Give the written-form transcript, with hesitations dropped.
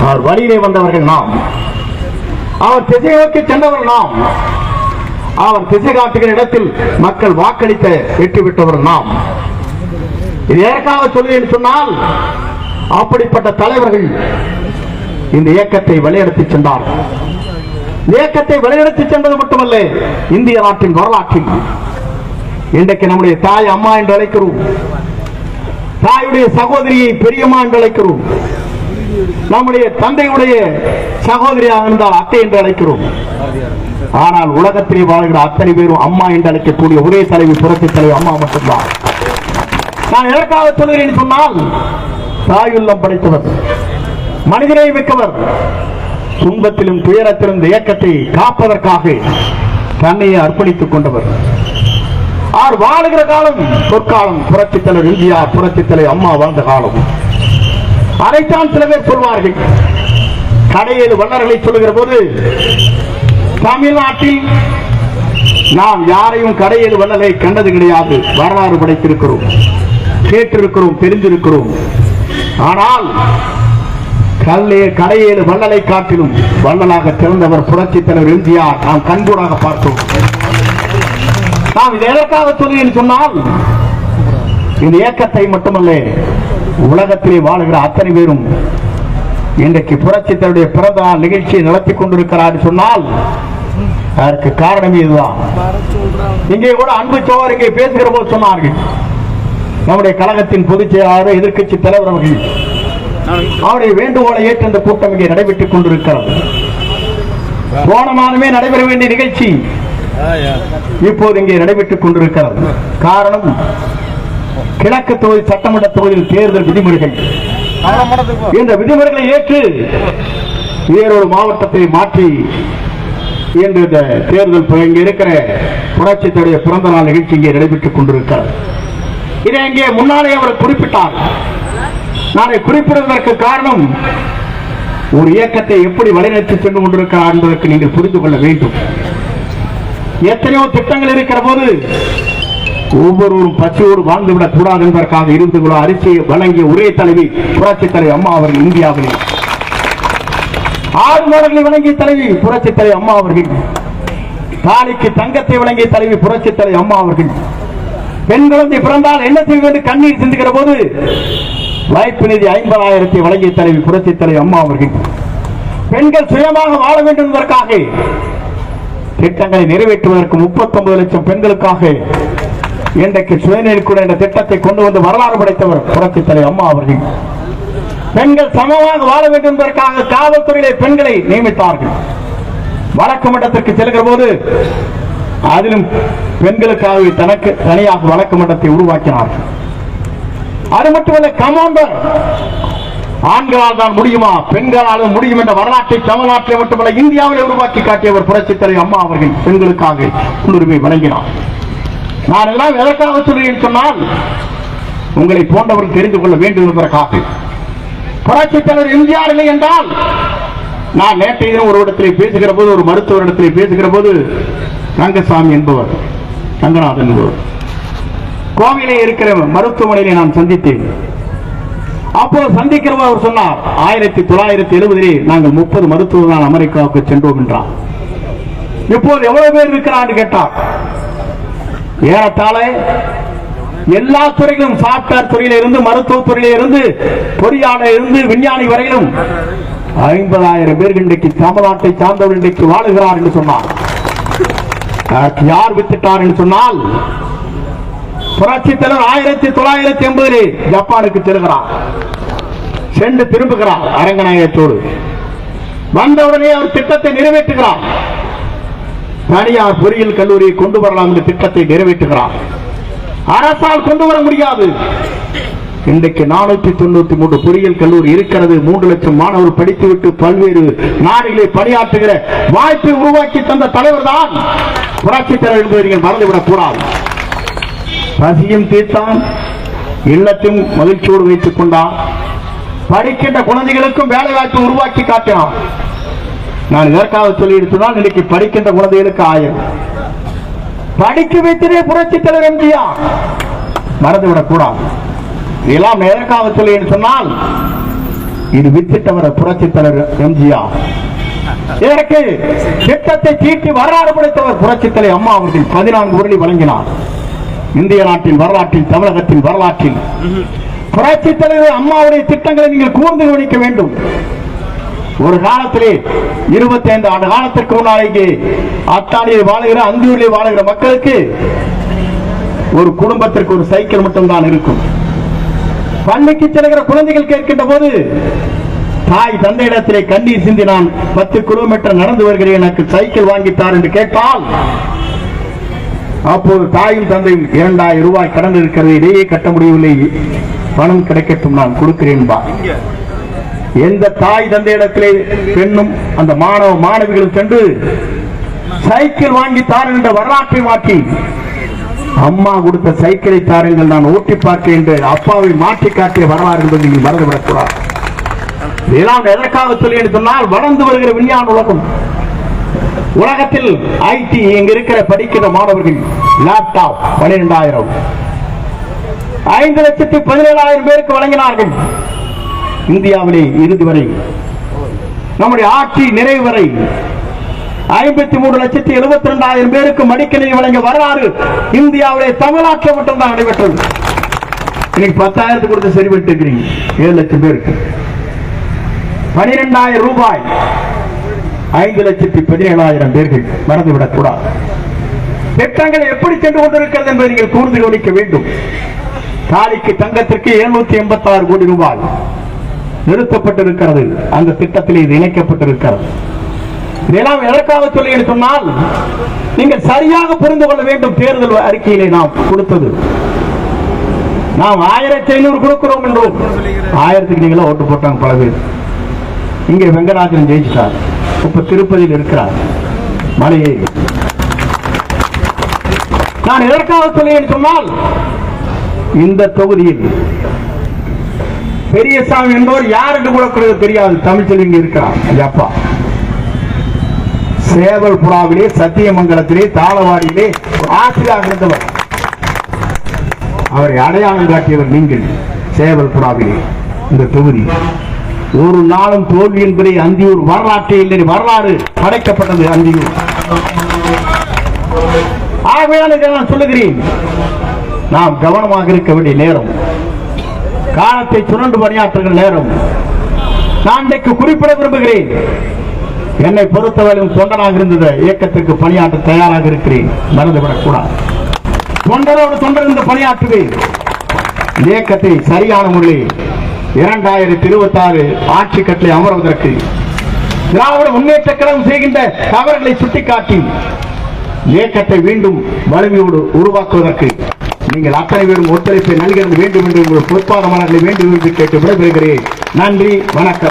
அவர் வழியிலே வந்தவர்கள் நாம். அவர் திசை நோக்கி சென்றவர் நாம். அவர் திசை காட்டுகிற இடத்தில் மக்கள் வாக்களித்த வெற்றி பெற்றவர் நாம். இது எதற்காக சொல்லுவேன் சொன்னால், அப்படிப்பட்ட தலைவர்கள் இந்த இயக்கத்தை வழிநடத்தி சென்றார்கள். இயக்கத்தை வழிநடத்தி சென்றது மட்டுமல்ல, இந்திய நாட்டின் வரலாற்றில் இன்றைக்கு நம்முடைய தாய் அம்மா என்று அழைக்கிறோம், தாயுடைய சகோதரியை பெரியம்மா என்று அழைக்கிறோம், நம்முடைய தந்தையுடைய சகோதரியாக இருந்தால் அத்தை என்று அழைக்கிறோம். ஆனால் உலகத்திலே வாழ்கிற அத்தனை பேரும் அம்மா என்று அழைக்கக்கூடிய ஒரே தலைவி புரட்சித் தலைவி அம்மா மட்டும்தான். நான் எதற்காக சொல்கிறேன் சொன்னால், தாயுள்ளம் படைத்தவர், மனிதனை மிக்கவர், துன்பத்திலும் துயரத்திலும் இந்த இயக்கத்தை காப்பதற்காக தன்னையை அர்ப்பணித்துக் கொண்டவர். அவர் வாழுகிற காலம் பொற்காலம். புரட்சித் தலைவர் இந்தியா, புரட்சித் தலைவர் அம்மா வாழ்ந்த காலம். அதைத்தான் சில பேர் சொல்வார்கள். கடையேழு வள்ளல்களை சொல்லுகிற போது, தமிழ்நாட்டில் நாம் யாரையும் கடையேழு வள்ளலை கண்டது கிடையாது. வரலாறு படைத்திருக்கிறோம், கேட்டிருக்கிறோம், தெரிந்திருக்கிறோம். ஆனால் கடையேழு வள்ளலை காட்டிலும் வள்ளலாக திறந்தவர் புரட்சித் தலைவர் எம்ஜிஆர். நாம் கண்கூடாக பார்த்தோம். நாம் இது எதற்காக சொல்லுவேன் சொன்னால், இந்த இயக்கத்தை மட்டுமல்ல, உலகத்திலே வாழுகிற அத்தனை பேரும் இன்றைக்கு புரட்சித் தலைவருடைய பிறந்த நாள் நிகழ்ச்சியை நடத்தி கொண்டிருக்கிறார் சொன்னால், அதற்கு காரணமே இதுதான். இங்கே கூட அன்பு சோழர் இங்கே பேசுகிற போது சொன்னார்கள், நம்முடைய கழகத்தின் பொதுச் செயலாளர் எதிர்கட்சி தலைவர் அவர்கள் அவருடைய வேண்டுகோளை ஏற்று இந்த கூட்டம் இங்கே நடைபெற்றுக் கொண்டிருக்கிறது. போன மாதமே நடைபெற வேண்டிய நிகழ்ச்சி இப்போது இங்கே நடைபெற்றுக் கொண்டிருக்கிறது. காரணம், கிழக்கு தொகுதி சட்டமன்ற தொகுதியில் தேர்தல் விதிமுறைகள். இந்த விதிமுறைகளை ஏற்று வேறொரு மாவட்டத்தை மாற்றி இன்று இந்த தேர்தல் இங்கே இருக்கிற புரட்சித்துடைய பிறந்த நாள் நிகழ்ச்சி இங்கே நடைபெற்றுக் கொண்டிருக்கிறது. இதை இங்கே முன்னாலே அவர் குறிப்பிட்டார். நான் குறிப்பிடுவதற்கு காரணம், ஒரு இயக்கத்தை எப்படி வழிநடத்தி சென்று கொண்டிருக்கிறார் என்பதற்கு நீங்கள் புரிந்து கொள்ள வேண்டும். எத்தனையோ திட்டங்கள் இருக்கிற போது ஒவ்வொருவரும் பச்சையோடு வாழ்ந்துவிடக் கூடாது என்பதற்காக இருந்து அரிசியை வழங்கிய ஒரே தலைவி புரட்சித் தலைவி அம்மா அவர்கள். இந்தியாவிலே 6 மாதங்களை வழங்கிய தலைவி புரட்சித் தலைவி அம்மா அவர்கள். தாலிக்கு தங்கத்தை வழங்கிய தலைவி புரட்சித் தலைவி அம்மா அவர்கள். பெண் குழந்தை பிறந்தால் என்ன செய்வது கண்ணீர் சிந்துகிற போது வாய்ப்பு நிதி 50,000 வழங்கிய தலைவி புரட்சித் தலைவி அம்மா அவர்கள். பெண்கள் சுயமாக வாழ வேண்டும் என்பதற்காக திட்டங்களை நிறைவேற்றுவதற்கு 39 லட்சம் பெண்களுக்காக இன்றைக்கு சுயநெறிக்குடன் என்ற திட்டத்தை கொண்டு வந்து வரலாறு படைத்தவர் புரட்சித் தலைவி அம்மா அவர்கள். பெண்கள் சமமாக வாழ வேண்டும் என்பதற்காக காவல்துறையிலே பெண்களை நியமித்தார்கள். வழக்கு மன்றத்திற்கு செல்கிற போது அதிலும் பெண்களுக்காக தனக்கு தனியாக வழக்கு மன்றத்தை உருவாக்கினார்கள். அது மட்டுமல்ல, கமாண்டர் ஆண்களால் தான் முடியுமா, பெண்களாலும் முடியும் என்ற வரலாற்றை தமிழ்நாட்டில் மட்டுமல்ல இந்தியாவிலே உருவாக்கி காட்டியவர் புரட்சித் தலைவி அம்மா அவர்கள். பெண்களுக்காக முன்னுரிமை வழங்கினார். நான் எல்லாம் எதற்காக சொல்கிறேன் சொன்னால், உங்களை போன்றவர்கள் தெரிந்து கொள்ள வேண்டும் என்பதற்காக. புரட்சித் தலைவர் எம்ஜிஆர் இல்லை என்றால், நான் நேற்றைய தினம் ஒரு இடத்திலே பேசுகிற போது, ஒரு மருத்துவர் இடத்திலே பேசுகிற போது, ரங்கசாமி என்பவர், ரங்கநாதன் என்பவர் கோவிலே இருக்கிற மருத்துவமனையிலே நான் சந்தித்தேன். அப்போது சந்திக்கிறவர் அவர் சொன்னார், 1970 நாங்கள் 30 மருத்துவர்கள் அமெரிக்காவுக்கு சென்றோம் என்றார். இப்போது எவ்வளவு பேர் இருக்கிறார் கேட்டார். ஏறத்தாழ எல்லா துறையிலும், சாப்ட்வேர் துறையில இருந்து, மருத்துவ துறையில இருந்து, பொறியாளர் இருந்து, விஞ்ஞானி வரையிலும் 50,000 பேர் இன்றைக்கு தமிழ்நாட்டை சார்ந்தவர் இன்றைக்கு வாழுகிறார் என்று சொன்னார். யார் வித்துட்டார் என்று சொன்னால், புரட்சித் தலைவர் 1980 ஜப்பானுக்கு செல்கிறார். சென்று திரும்புகிறார் அரங்கநாயகத்தோடு. வந்தவுடனே அவர் திட்டத்தை நிறைவேற்றுகிறார். தனியார் பொறியியல் கல்லூரியை கொண்டு வரலாம் என்ற திட்டத்தை நிறைவேற்றுகிறார். அரசால் கொண்டு வர முடியாது. இன்றைக்கு 493 பொறியியல் கல்லூரி இருக்கிறது. 3 லட்சம் மாணவர்கள் படித்துவிட்டு பல்வேறு நாடுகளை பணியாற்றுகிற வாய்ப்பை உருவாக்கி தந்த தலைவர் தான் புரட்சித் தலைவர் என்பதை நீங்கள் மறந்துவிடக் கூடாது. பசியும் தீர்த்தான், இல்லத்தையும் மகிழ்ச்சியோடு வைத்துக் கொண்டார். படிக்கின்ற குழந்தைகளுக்கும் வேலை வாய்ப்பு உருவாக்கி காட்டினார். நான் இதற்காக சொல்லி சொன்னால், இன்னைக்கு படிக்கின்ற குழந்தைகளுக்கு 1000 படிக்க வைத்ததே புரட்சித் தலைவர் எம்ஜிஆர். மறந்துவிடக் கூடாது. இதெல்லாம் எதற்காக சொல்லி சொன்னால், இது வித்திட்டவர் புரட்சித் தலைவர் எம்ஜிஆர். இதற்கு திட்டத்தை தீட்டி வரலாறு படைத்தவர் புரட்சித் தலைவர் அம்மா அவர்கள் 14 உருளி வழங்கினார். இந்திய நாட்டின் வரலாற்றில், தமிழகத்தின் வரலாற்றில் புரட்சித் தலைவர் அம்மாவுடைய திட்டங்களை நீங்கள் கூர்ந்து கவனிக்க வேண்டும். ஒரு காலத்திலே 25 ஆண்டு காலத்திற்கு முன்னாலேயே அத்தானியில் வாழுகிற, அந்தியூரில் வாழுகிற மக்களுக்கு ஒரு குடும்பத்திற்கு ஒரு சைக்கிள் மட்டும்தான் இருக்கும். பள்ளிக்கு செல்கிற குழந்தைகள் கேட்கின்ற போது தாய் தந்தையிடத்திலே கண்ணீர் சிந்தி நான் 10 கிலோமீட்டர் நடந்து வருகிறேன், எனக்கு சைக்கிள் வாங்கித்தார் என்று கேட்டால் அப்போது தாயும் தந்தையும் 2000 ரூபாய் கடன் இருக்கிறது, இடையே கட்ட முடியவில்லை, பணம் கிடைக்கட்டும் நான் கொடுக்கிறேன். எந்த தாய் தந்தையிடத்திலே பெண்ணும் அந்த மாணவ மாணவிகளும் சென்று சைக்கிள் வாங்கி தாருங்கள் என்ற வரலாற்றை மாற்றி அம்மா கொடுத்த சைக்கிளை தாருங்கள் நான் ஓட்டி பார்க்க என்று அப்பாவை மாற்றி காட்டிய வரலாறு என்பது நீங்கள் மறந்துவிடக்கூடாது. இதெல்லாம் எதற்காக சொல்லி சொன்னால், வளர்ந்து வருகிற விஞ்ஞான உலகம், உலகத்தில் ஐடி இங்க இருக்கிற படிக்கிற மாணவர்கள் லேப்டாப் 12,000, 5,17,000 பேருக்கு வழங்கினார்கள். இந்தியாவிலே இறுதி வரை, நம்முடைய ஆட்சி நிறைவு வரை 53,72,000 பேருக்கு மடிக்கணினி வழங்கிய வரலாறு இந்தியாவிலே தமிழ்நாட்டில் மட்டும்தான் நடைபெற்றது. இன்னைக்கு 10,000 கொடுத்து சரி பண்ணிட்டு இருக்கிறீங்க. 7 லட்சம் பேருக்கு 12,000 ரூபாய், 5,17,000 பேர்கள். மறந்துவிடக் கூடாது. திட்டங்கள் எப்படி சென்று கொண்டிருக்கிறது என்பதை நீங்கள் கூர்ந்து கவனிக்க வேண்டும். தாலிக்கு தங்கத்திற்கு 786 கோடி ரூபாய் நிறுத்தப்பட்டிருக்கிறது. அந்த திட்டத்தில் இது இணைக்கப்பட்டிருக்கிறது. இதெல்லாம் எதற்காக சொல்லி சொன்னால், நீங்கள் சரியாக புரிந்து கொள்ள வேண்டும். தேர்தல் அறிக்கையிலே நாம் கொடுத்தது, நாம் 1500 கொடுக்கிறோம் என்றோம். 1000க்கு நீங்களா ஓட்டு போட்டாங்க பல பேர். இங்கே வெங்கடாஜன் ஜெயிச்சிட்டார், இப்ப திருப்பதியில் இருக்கிறார். மலையே நான் எதற்காக சொல்லி சொன்னால், இந்த தொகுதியில் பெரியசாமி என்பவர் யார் என்று கூட தெரியாது. தமிழ்ச்செல்வி இங்க இருக்கிறார். அப்பா சேவல் புறாவிலே, சத்தியமங்கலத்திலே, தாளவாடியிலே ஆசிரியராக இருந்தவர். அவரை அடையாளம் காட்டியவர் நீங்கள். சேவல் புறாவிலே இந்த தொகுதி ஒரு நாளும் தோல்வி என்பதை அந்தியூர் வரலாற்றை இல்லை, வரலாறு படைக்கப்பட்டது அந்தியூர். ஆகவே நான் சொல்லுகிறேன், நாம் கவனமாக இருக்க வேண்டிய நேரம், காலத்தை சுரண்டு பணியாற்றுகிற நேரம். நான் இன்றைக்கு குறிப்பிட விரும்புகிறேன், என்னை பொறுத்தவரையும் தொண்டனாக இருந்த இயக்கத்திற்கு பணியாற்ற தயாராக இருக்கிறேன். மறந்துவிடக் கூடாது. தொண்டரோடு தொண்டர் இந்த பணியாற்றுவேன். இயக்கத்தை சரியான முறையில் 2026 ஆட்சி கட்டளை அமர்வதற்கு, திராவிட முன்னேற்ற கழகம் செய்கின்ற தவறுகளை சுட்டிக்காட்டி இயக்கத்தை மீண்டும் வலிமையோடு உருவாக்குவதற்கு நீங்கள் அத்தனை பேரும் ஒத்துழைப்பை நல்க வேண்டும் என்று உங்கள் பொறுப்பாளர்களை வேண்டும் என்று கேட்டு விடைபெறுகிறேன். நன்றி, வணக்கம்.